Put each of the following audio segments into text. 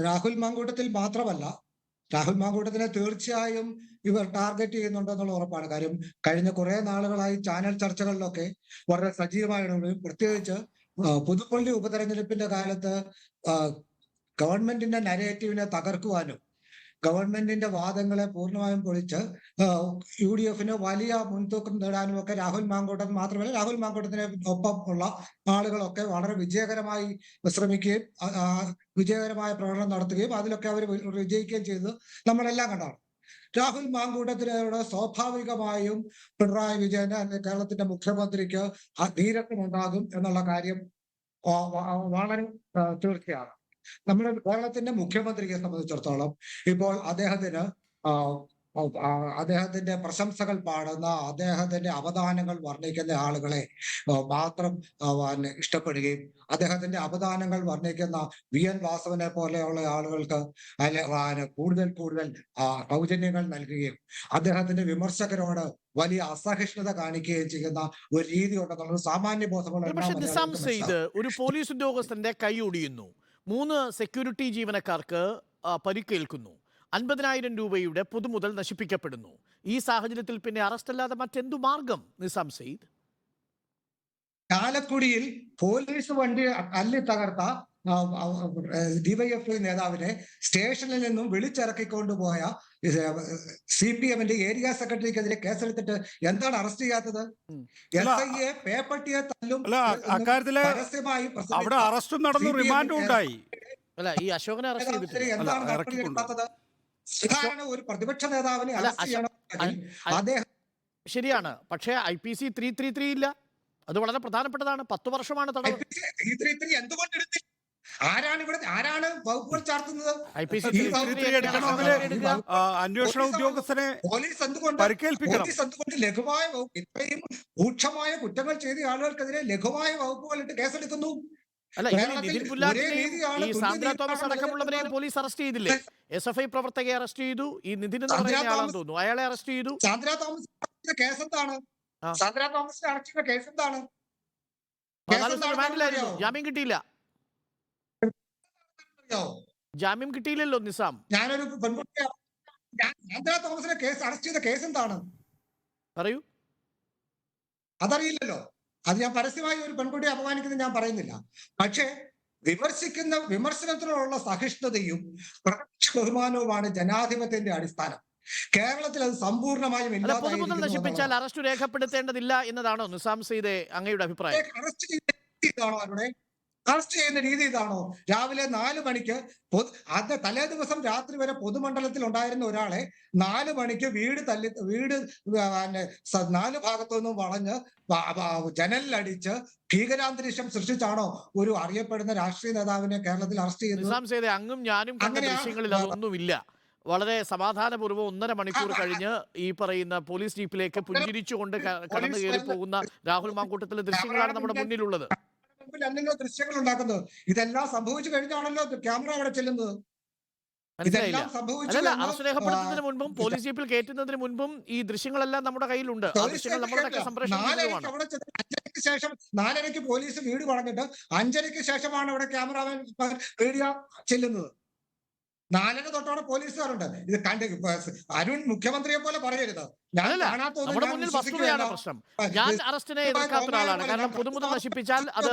രാഹുൽ മാങ്കൂട്ടത്തിൽ മാത്രമല്ല, രാഹുൽ മാങ്കൂട്ടത്തിനെ തീർച്ചയായും ഇവർ ടാർഗറ്റ് ചെയ്യുന്നുണ്ടെന്നുള്ള ഉറപ്പാണ്. കാര്യം കഴിഞ്ഞ കുറെ നാളുകളായി ചാനൽ ചർച്ചകളിലൊക്കെ വളരെ സജീവമായിട്ട്, പ്രത്യേകിച്ച് പുതുപ്പള്ളി ഉപതെരഞ്ഞെടുപ്പിന്റെ കാലത്ത് ഗവൺമെന്റിന്റെ നരേറ്റീവിനെ തകർക്കുവാനും ഗവൺമെന്റിന്റെ വാദങ്ങളെ പൂർണ്ണമായും പൊളിച്ച് UDFന് വലിയ മുൻതൂക്കം നേടാനും ഒക്കെ രാഹുൽ മാങ്കൂട്ടം മാത്രമല്ല, രാഹുൽ മാങ്കൂട്ടത്തിന് ഒപ്പം ഉള്ള ആളുകളൊക്കെ വളരെ വിജയകരമായി ശ്രമിക്കുകയും വിജയകരമായ പ്രകടനം നടത്തുകയും അതിലൊക്കെ അവർ വിജയിക്കുകയും ചെയ്തത് നമ്മളെല്ലാം കണ്ടാണ്. രാഹുൽ മാങ്കൂട്ടത്തിനോട് സ്വാഭാവികമായും പിണറായി വിജയന്, കേരളത്തിന്റെ മുഖ്യമന്ത്രിക്ക് നീരക്കമുണ്ടാകും എന്നുള്ള കാര്യം വളരെ തീർച്ചയാണ്. നമ്മുടെ കേരളത്തിന്റെ മുഖ്യമന്ത്രിയെ സംബന്ധിച്ചിടത്തോളം ഇപ്പോൾ അദ്ദേഹത്തിന്റെ പ്രശംസകൾ പാടുന്ന, അദ്ദേഹത്തിന്റെ അവദാനങ്ങൾ വർണ്ണിക്കുന്ന ആളുകളെ മാത്രം ഇഷ്ടപ്പെടുകയും അദ്ദേഹത്തിന്റെ അവദാനങ്ങൾ വർണ്ണിക്കുന്ന VN വാസവനെ പോലെയുള്ള ആളുകൾക്ക് കൂടുതൽ സൗജന്യങ്ങൾ നൽകുകയും അദ്ദേഹത്തിന്റെ വിമർശകരോട് വലിയ അസഹിഷ്ണുത കാണിക്കുകയും ചെയ്യുന്ന ഒരു രീതി ഉണ്ടെന്നുള്ളത് സാമാന്യ ബോധമുള്ള ഒരു പോലീസ് ഉദ്യോഗസ്ഥന്റെ കൈ ഒടിയുന്നു, 3 സെക്യൂരിറ്റി ജീവനക്കാർക്ക് പരിക്കേൽക്കുന്നു, 50,000 രൂപയുടെ പൊതുമുതൽ നശിപ്പിക്കപ്പെടുന്നു. ഈ സാഹചര്യത്തിൽ പിന്നെ അറസ്റ്റ് അല്ലാതെ മറ്റെന്തു മാർഗം നിസാം സെയ്ദ്? ചാലക്കുടിയിൽ പോലീസ് വണ്ടി അല്ലി തകർത്ത DYFI നേതാവിനെ സ്റ്റേഷനിൽ നിന്നും വിളിച്ചിറക്കിക്കൊണ്ടുപോയ CPMന്റെ ഏരിയ സെക്രട്ടറിക്കെതിരെ കേസെടുത്തിട്ട് എന്താണ് അറസ്റ്റ് ചെയ്യാത്തത്? SIയെ പേപ്പട്ടിയെ തല്ലും പരസ്യമായി അവിടെ അറസ്റ്റും നടന്നു, റിമാൻഡും ഉണ്ടായി. അല്ല, ഈ അശോകനെ അറസ്റ്റ് ചെയ്തിട്ട് എന്താണ് നടപടിയെടുക്കാത്തത്? സാധാരണ ഒരു പ്രതിപക്ഷ നേതാവിനെ അറസ്റ്റ് ചെയ്യണം. അദ്ദേഹം ശരിയാണ്, പക്ഷേ IPC 333 ഇല്ല. അത് വളരെ പ്രധാനപ്പെട്ടതാണ്. 10 വർഷമാണ് തടവ്. എന്തുകൊണ്ടെടുത്തില്ല? ആരാണ് വകുപ്പുകൾ ചാർത്തുന്നത്? അന്വേഷണ ഉദ്യോഗസ്ഥനെ പോലീസ് എന്തുകൊണ്ട് ലഘുവായ ഇത്രയും രൂക്ഷമായ കുറ്റങ്ങൾ ചെയ്ത ആളുകൾക്കെതിരെ ലഘുവായ വകുപ്പുകൾ ഇട്ട് കേസെടുക്കുന്നു? അല്ല, നിതിൻ പുല്ലാട്ടിനെയും ഈ സാന്ദ്ര തോമസ് അടക്കമുള്ളവരെയും പോലീസ് അറസ്റ്റ് ചെയ്തില്ലേ? SFI പ്രവർത്തകയെ അറസ്റ്റ് ചെയ്തു. ഈ നിതിൻ എന്ന് പറയുന്ന ആളാണെന്ന് തോന്നുന്നു, അയാളെ അറസ്റ്റ് ചെയ്തു. സാന്ദ്ര തോമസ് കേസ് എന്താണ്? സാന്ദ്ര തോമസിനെ അറസ്റ്റ് ചെയ്ത കേസ് എന്താണ്? റിമാൻഡിലായിരുന്നു, ജാമ്യം കിട്ടിയില്ല. ജാമ്യം കിട്ടിയില്ലല്ലോ നിസാം. ഞാനൊരു പെൺകുട്ടിയെ സാന്ദ്ര തോമസിനെ കേസ് അറസ്റ്റ് ചെയ്ത കേസ് എന്താണ് പറയൂ. അതറിയില്ലല്ലോ. അത് ഞാൻ പരസ്യമായി ഒരു പെൺകുട്ടിയെ അപമാനിക്കുന്നത് ഞാൻ പറയുന്നില്ല. പക്ഷേ വിമർശനത്തിനുള്ള സഹിഷ്ണുതയും ബഹുമാനവുമാണ് ജനാധിപത്യത്തിന്റെ അടിസ്ഥാനം. കേരളത്തിൽ അത് സമ്പൂർണ്ണമായും പൊതുമുതൽ നശിപ്പിച്ചാൽ അറസ്റ്റ് രേഖപ്പെടുത്തേണ്ടതില്ല എന്നതാണോ നിസാം സെയ്ദ് അങ്ങയുടെ അഭിപ്രായം? അറസ്റ്റ് ചെയ്യുന്ന രീതി ഇതാണോ? രാവിലെ 4 മണിക്ക് തലേ ദിവസം രാത്രി വരെ പൊതുമണ്ഡലത്തിൽ ഉണ്ടായിരുന്ന ഒരാളെ 4 മണിക്ക് വീട് 4 ഭാഗത്തു നിന്നും വളഞ്ഞ് ജനലിലടിച്ച് ഭീകരാന്തരീക്ഷം സൃഷ്ടിച്ചാണോ ഒരു അറിയപ്പെടുന്ന രാഷ്ട്രീയ നേതാവിനെ കേരളത്തിൽ അറസ്റ്റ് ചെയ്യുന്നത്? അങ്ങും ഞാനും കണ്ട ദൃശ്യങ്ങളിൽ അതൊന്നുമില്ല. വളരെ സമാധാനപൂർവ്വം 1.5 മണിക്കൂർ കഴിഞ്ഞ് ഈ പറയുന്ന പോലീസ് ജീപ്പിലേക്ക് പുഞ്ചിരിച്ചുകൊണ്ട് കടന്നു കയറി പോകുന്ന രാഹുൽ മാങ്കൂട്ടത്തിലെ ദൃശ്യങ്ങളാണ് നമ്മുടെ മുന്നിലുള്ളത്. ദൃശ്യങ്ങൾ ഉണ്ടാക്കുന്നത് ഇതെല്ലാം സംഭവിച്ചു കഴിഞ്ഞാണല്ലോ ക്യാമറ അവിടെ ചെല്ലുന്നത്. അല്ല, അറസ്റ്റ് രേഖപ്പെടുത്തുന്നതിന് മുൻപും പോലീസ് ജീപ്പിൽ കയറ്റുന്നതിന് മുൻപും ഈ ദൃശ്യങ്ങളെല്ലാം നമ്മുടെ കയ്യിലുണ്ട്. ആ ദൃശ്യങ്ങൾ നമ്മുടെ സംപ്രേഷണം ചെയ്തതുമാണ്. 5:30-ക്ക് ശേഷം 4:30 പോലീസ് വീട് പറഞ്ഞിട്ട് 5:30-ക്ക് ശേഷമാണ് അവിടെ ക്യാമറമാൻ മീഡിയ ചെല്ലുന്നത്. 4:30 തൊട്ടവിടെ പോലീസുകാരുണ്ട്. ഇത് കണ്ട് അരുൺ മുഖ്യമന്ത്രിയെ പോലെ പറയരുത്. നമ്മുടെ മുന്നിൽ വസ്തുതയാണ് പ്രശ്നം. ഞാൻ അറസ്റ്റിനെ എതിർക്കാത്ത ഒരാളാണ്. കാരണം പൊതുമുതൽ നശിപ്പിച്ചാൽ അത്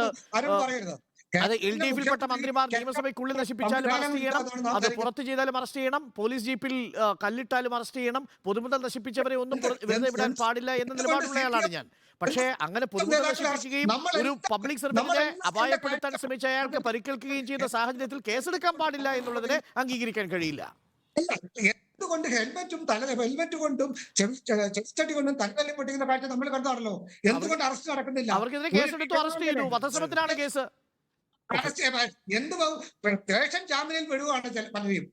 LDFിൽപ്പെട്ട മന്ത്രിമാർ നിയമസഭയ്ക്കുള്ളിൽ നശിപ്പിച്ചാലും അറസ്റ്റ് ചെയ്യണം, അത് പുറത്ത് ചെയ്താലും അറസ്റ്റ് ചെയ്യണം, പോലീസ് ജീപ്പിൽ കല്ലിട്ടാലും അറസ്റ്റ് ചെയ്യണം. പൊതുമുതൽ നശിപ്പിച്ചവരെ ഒന്നും വെറുതെ വിടാൻ പാടില്ല എന്ന നിലപാടുള്ളയാളാണ് ഞാൻ. പക്ഷേ അങ്ങനെ പൊതുമുതൽ നശിപ്പിക്കുകയും ഒരു പബ്ലിക് സർവീസിനെ അപായപ്പെടുത്താൻ ശ്രമിച്ച അയാൾക്ക് പരിക്കേൽക്കുകയും ചെയ്ത സാഹചര്യത്തിൽ കേസെടുക്കാൻ പാടില്ല എന്നുള്ളതിനെ അംഗീകരിക്കാൻ കഴിയില്ല. എന്തുകൊണ്ട് ഹെൽമെറ്റ് കൊണ്ടും ചെസ്റ്റടി കൊണ്ടും തലതല്ലി പൊട്ടിക്കുന്ന കാഴ്ച നമ്മൾ കണ്ടാണല്ലോ. എന്തുകൊണ്ട് അറസ്റ്റ് നടക്കുന്നില്ല? അവർക്കെതിരെ കേസെടുത്തു, അറസ്റ്റ് ചെയ്തു. വധശ്രമത്തിനാണ് കേസ്. സ്റ്റേഷൻ ജാമ്യത്തിൽ വിടുവാണ് പലരെയും.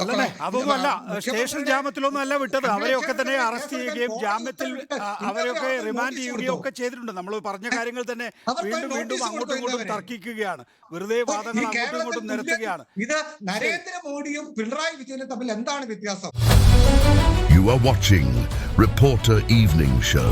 അല്ലേ, അതൊന്നുമല്ല, സ്റ്റേഷൻ ജാമ്യത്തിലൊന്നും അല്ല വിട്ടത്. അവരെയൊക്കെ തന്നെ അറസ്റ്റ് ചെയ്യുകയും ജാമ്യത്തിൽ അവരെയൊക്കെ റിമാൻഡ് ചെയ്യുകയും ഒക്കെ ചെയ്തിട്ടുണ്ട്. നമ്മൾ പറഞ്ഞ കാര്യങ്ങൾ തന്നെ വീണ്ടും അങ്ങോട്ടും ഇങ്ങോട്ടും തർക്കിക്കുകയാണ്, വെറുതെ വാദങ്ങൾ അങ്ങോട്ടും ഇങ്ങോട്ടും നിരത്തുകയാണ്. ഇത് നരേന്ദ്രമോദിയും പിണറായി വിജയനും തമ്മിൽ എന്താണ് വ്യത്യാസം? You are watching Reporter Evening Show.